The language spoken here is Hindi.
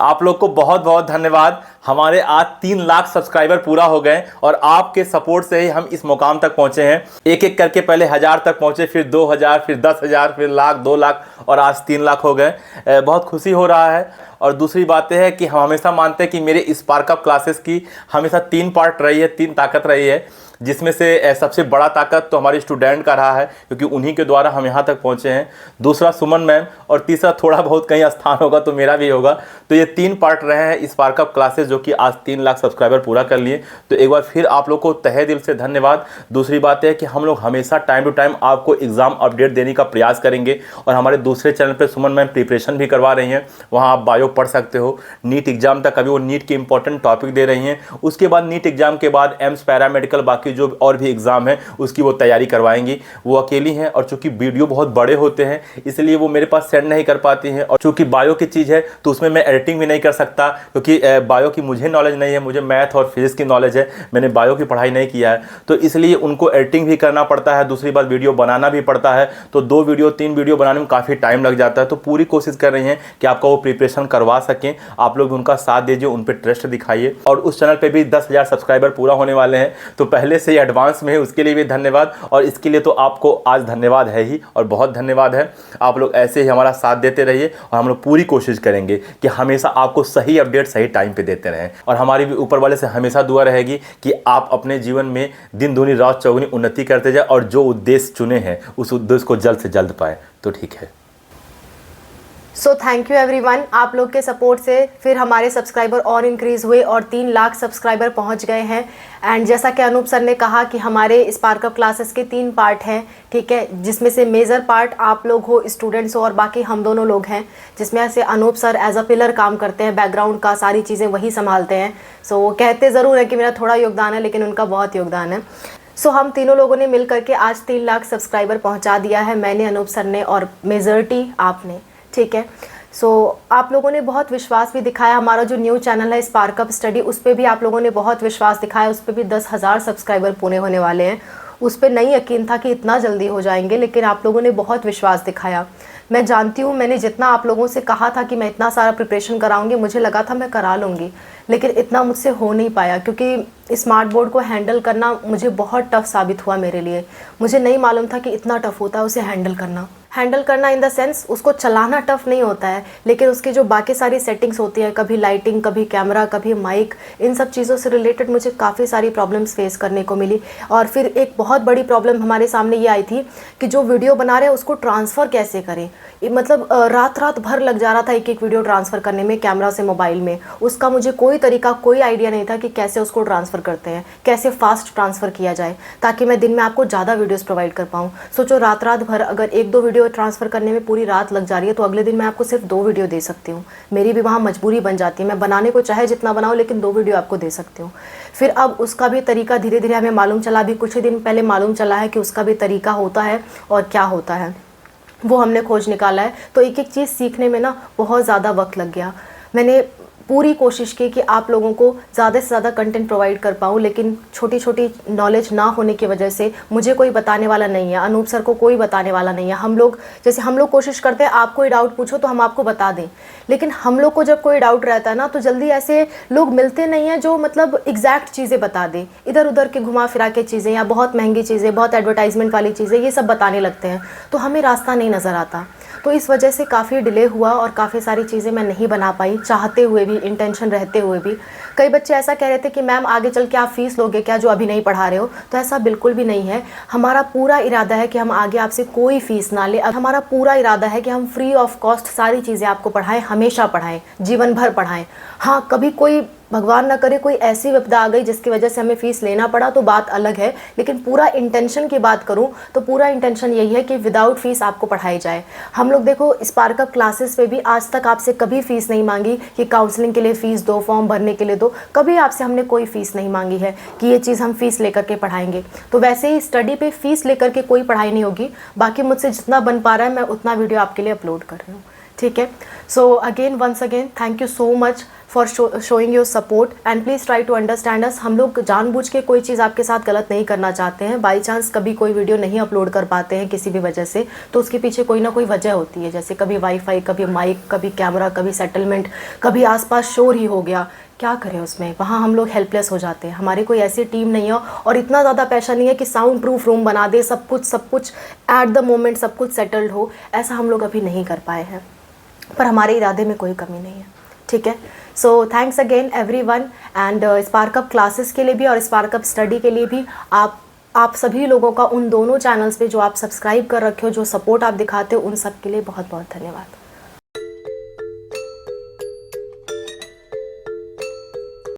आप लोग को बहुत बहुत धन्यवाद। हमारे आज 3 लाख सब्सक्राइबर पूरा हो गए और आपके सपोर्ट से ही हम इस मुकाम तक पहुंचे हैं। एक एक करके पहले 1000 तक पहुंचे, फिर 2000, फिर 10,000, फिर लाख, 2 लाख और आज 3 लाख हो गए। बहुत खुशी हो रहा है। और दूसरी बात है कि हम हमेशा मानते हैं कि मेरे स्पार्क अप क्लासेस की हमेशा 3 पार्ट रही है, 3 ताकत रही है, जिसमें से सबसे बड़ा ताकत तो हमारे स्टूडेंट का रहा है, क्योंकि उन्हीं के द्वारा हम यहाँ तक पहुँचे हैं। दूसरा सुमन मैम, और तीसरा थोड़ा बहुत कहीं स्थान होगा तो मेरा भी होगा। तो ये 3 पार्ट रहे हैं स्पार्क अप क्लासेस, जो कि आज 3 लाख सब्सक्राइबर पूरा कर लिए। तो एक बार फिर आप लोग को तहे दिल से धन्यवाद। दूसरी बात है कि हम लोग हमेशा टाइम टू टाइम आपको एग्ज़ाम अपडेट देने का प्रयास करेंगे। और हमारे दूसरे चैनल पर सुमन मैम प्रिपरेशन भी करवा रही हैं, वहाँ आप बायो पढ़ सकते हो। नीट एग्जाम तक अभी वो नीट के इंपॉर्टेंट टॉपिक दे रही हैं। उसके बाद नीट एग्जाम के बाद एम्स, पैरामेडिकल, बाकी जो और भी एग्जाम है उसकी वो तैयारी करवाएंगी। वो अकेली हैं और चूंकि वीडियो बहुत बड़े होते हैं इसलिए वो मेरे पास सेंड नहीं कर पाती हैं। और चूंकि बायो की चीज़ है तो उसमें मैं एडिटिंग भी नहीं कर सकता, क्योंकि बायो की मुझे नॉलेज नहीं है। मुझे मैथ और फिजिक्स की नॉलेज है, मैंने बायो की पढ़ाई नहीं किया है, तो इसलिए उनको एडिटिंग भी करना पड़ता है। दूसरी बात वीडियो बनाना भी पड़ता है, तो 2 वीडियो 3 वीडियो बनाने में काफ़ी टाइम लग जाता है। तो पूरी कोशिश कर रही हैं कि आपका वो प्रिपरेशन करवा सकें। आप लोग उनका साथ दीजिए, उन पर ट्रस्ट दिखाइए। और उस चैनल पर भी 10,000 सब्सक्राइबर पूरा होने वाले हैं, तो पहले से ही एडवांस में है, उसके लिए भी धन्यवाद। और इसके लिए तो आपको आज धन्यवाद है ही, और बहुत धन्यवाद है। आप लोग ऐसे ही हमारा साथ देते रहिए और हम लोग पूरी कोशिश करेंगे कि हमेशा आपको सही अपडेट सही टाइम पे देते रहें। और हमारी भी ऊपर वाले से हमेशा दुआ रहेगी कि आप अपने जीवन में दिन दूनी रात चौगुनी उन्नति करते जाए और जो उद्देश्य चुने हैं उस उद्देश्य को जल्द से जल्द पाए। तो ठीक है। So thank you everyone. आप लोग के सपोर्ट से फिर हमारे सब्सक्राइबर और इंक्रीज़ हुए और 3 लाख सब्सक्राइबर पहुंच गए हैं। एंड जैसा कि अनूप सर ने कहा कि हमारे स्पार्क अप क्लासेस के 3 पार्ट हैं, ठीक है, जिसमें से मेजर पार्ट आप लोग हो, स्टूडेंट्स हो, और बाकी हम दोनों लोग हैं, जिसमें से Anup sir as a pillar काम करते हैं, बैकग्राउंड का सारी चीज़ें वही संभालते हैं। सो वो कहते ज़रूर है कि मेरा थोड़ा योगदान है, लेकिन उनका बहुत योगदान है। सो हम तीनों लोगों ने मिल करके आज 3 लाख सब्सक्राइबर पहुँचा दिया है, मैंने, अनूप सर ने और मेजॉरिटी आपने, ठीक है। सो आप लोगों ने बहुत विश्वास भी दिखाया। हमारा जो न्यू चैनल है स्पार्क अप स्टडी, उस पर भी आप लोगों ने बहुत विश्वास दिखाया। उस पर भी 10,000 सब्सक्राइबर पूरे होने वाले हैं। उस पर नहीं यकीन था कि इतना जल्दी हो जाएंगे, लेकिन आप लोगों ने बहुत विश्वास दिखाया। मैं जानती हूँ, मैंने जितना आप लोगों से कहा था कि मैं इतना सारा प्रिपरेशन कराऊंगी, मुझे लगा था मैं करा लूँगी, लेकिन इतना मुझसे हो नहीं पाया, क्योंकि स्मार्ट बोर्ड को हैंडल करना मुझे बहुत टफ़ साबित हुआ मेरे लिए। मुझे नहीं मालूम था कि इतना टफ़ होता है उसे हैंडल करना इन द सेंस उसको चलाना टफ़ नहीं होता है, लेकिन उसकी जो बाकी सारी सेटिंग्स होती है, कभी लाइटिंग, कभी कैमरा, कभी माइक, इन सब चीज़ों से रिलेटेड मुझे काफ़ी सारी प्रॉब्लम्स फेस करने को मिली। और फिर एक बहुत बड़ी प्रॉब्लम हमारे सामने ये आई थी कि जो वीडियो बना रहे हैं उसको ट्रांसफ़र कैसे करें। मतलब रात भर लग जा रहा था एक वीडियो ट्रांसफ़र करने में, कैमरा से मोबाइल में। उसका मुझे कोई तरीका, कोई आइडिया नहीं था कि कैसे उसको ट्रांसफ़र करते हैं, कैसे फास्ट ट्रांसफ़र किया जाए, ताकि मैं दिन में आपको ज़्यादा वीडियोस प्रोवाइड कर पाऊँ। सोचो, रात भर अगर 1-2 वीडियो ट्रांसफ़र करने में पूरी रात लग जा रही है, तो अगले दिन मैं आपको सिर्फ 2 वीडियो दे सकती हूँ। मेरी भी वहाँ मजबूरी बन जाती है, मैं बनाने को चाहे जितना बनाऊँ, लेकिन 2 वीडियो आपको दे सकती हूँ। फिर अब उसका भी तरीका धीरे धीरे हमें मालूम चला, अभी कुछ ही दिन पहले मालूम चला है कि उसका भी तरीका होता है और क्या होता है वो हमने खोज निकाला है। तो एक एक चीज़ सीखने में ना बहुत ज़्यादा वक्त लग गया। मैंने पूरी कोशिश की कि आप लोगों को ज़्यादा से ज़्यादा कंटेंट प्रोवाइड कर पाऊँ, लेकिन छोटी छोटी नॉलेज ना होने की वजह से मुझे कोई बताने वाला नहीं है, अनूप सर को कोई बताने वाला नहीं है। हम लोग कोशिश करते हैं आप कोई डाउट पूछो तो हम आपको बता दें, लेकिन हम लोग को जब कोई डाउट रहता है ना, तो जल्दी ऐसे लोग मिलते नहीं हैं जो मतलब एग्जैक्ट चीज़ें बता दें। इधर उधर के घुमा फिरा के चीज़ें या बहुत महंगी चीज़ें, बहुत एडवर्टाइजमेंट वाली चीज़ें, ये सब बताने लगते हैं, तो हमें रास्ता नहीं नज़र आता। तो इस वजह से काफ़ी डिले हुआ और काफ़ी सारी चीज़ें मैं नहीं बना पाई, चाहते हुए भी, इंटेंशन रहते हुए भी। कई बच्चे ऐसा कह रहे थे कि मैम आगे चल के आप फ़ीस लोगे क्या, जो अभी नहीं पढ़ा रहे हो। तो ऐसा बिल्कुल भी नहीं है। हमारा पूरा इरादा है कि हम आगे आपसे कोई फ़ीस ना ले। हमारा पूरा इरादा है कि हम फ्री ऑफ कॉस्ट सारी चीज़ें आपको पढ़ाएं, हमेशा पढ़ाएं, जीवन भर पढ़ाएं। हाँ, कभी कोई भगवान ना करे कोई ऐसी विपदा आ गई जिसकी वजह से हमें फ़ीस लेना पड़ा, तो बात अलग है। लेकिन पूरा इंटेंशन की बात करूं तो पूरा इंटेंशन यही है कि विदाउट फ़ीस आपको पढ़ाई जाए। हम लोग देखो, स्पार्क अप क्लासेस पे भी आज तक आपसे कभी फ़ीस नहीं मांगी कि काउंसलिंग के लिए फ़ीस दो, फॉर्म भरने के लिए दो। कभी आपसे हमने कोई फ़ीस नहीं मांगी है कि ये चीज़ हम फ़ीस लेकर के पढ़ाएंगे। तो वैसे ही स्टडी पे फ़ीस लेकर के कोई पढ़ाई नहीं होगी। बाकी मुझसे जितना बन पा रहा है मैं उतना वीडियो आपके लिए अपलोड कर रही हूँ, ठीक है। So again once again thank you so much for showing your support and please try to understand us. हम लोग जानबूझ के कोई चीज़ आपके साथ गलत नहीं करना चाहते हैं। बाई चांस कभी कोई वीडियो नहीं अपलोड कर पाते हैं किसी भी वजह से, तो उसके पीछे कोई ना कोई वजह होती है, जैसे कभी वाईफाई, कभी माइक, कभी कैमरा, कभी सेटलमेंट, कभी आसपास शोर ही हो गया। क्या करें उसमें, वहाँ हम लोग हेल्पलेस हो जाते हैं। हमारी कोई ऐसी टीम नहीं है और इतना ज़्यादा पैसा नहीं है कि साउंड प्रूफ रूम बना दे, सब कुछ एट द मोमेंट सब कुछ सेटल्ड हो, ऐसा हम लोग अभी नहीं कर पाए हैं, पर हमारे इरादे में कोई कमी नहीं है। ठीक है। So thanks again everyone and sparkup classes के लिए भी और स्पार्कअप स्टडी के लिए भी आप सभी लोगों का उन दोनों चैनल्स पे जो आप सब्सक्राइब कर रखे हो, जो सपोर्ट आप दिखाते हो, उन सब के लिए बहुत बहुत धन्यवाद।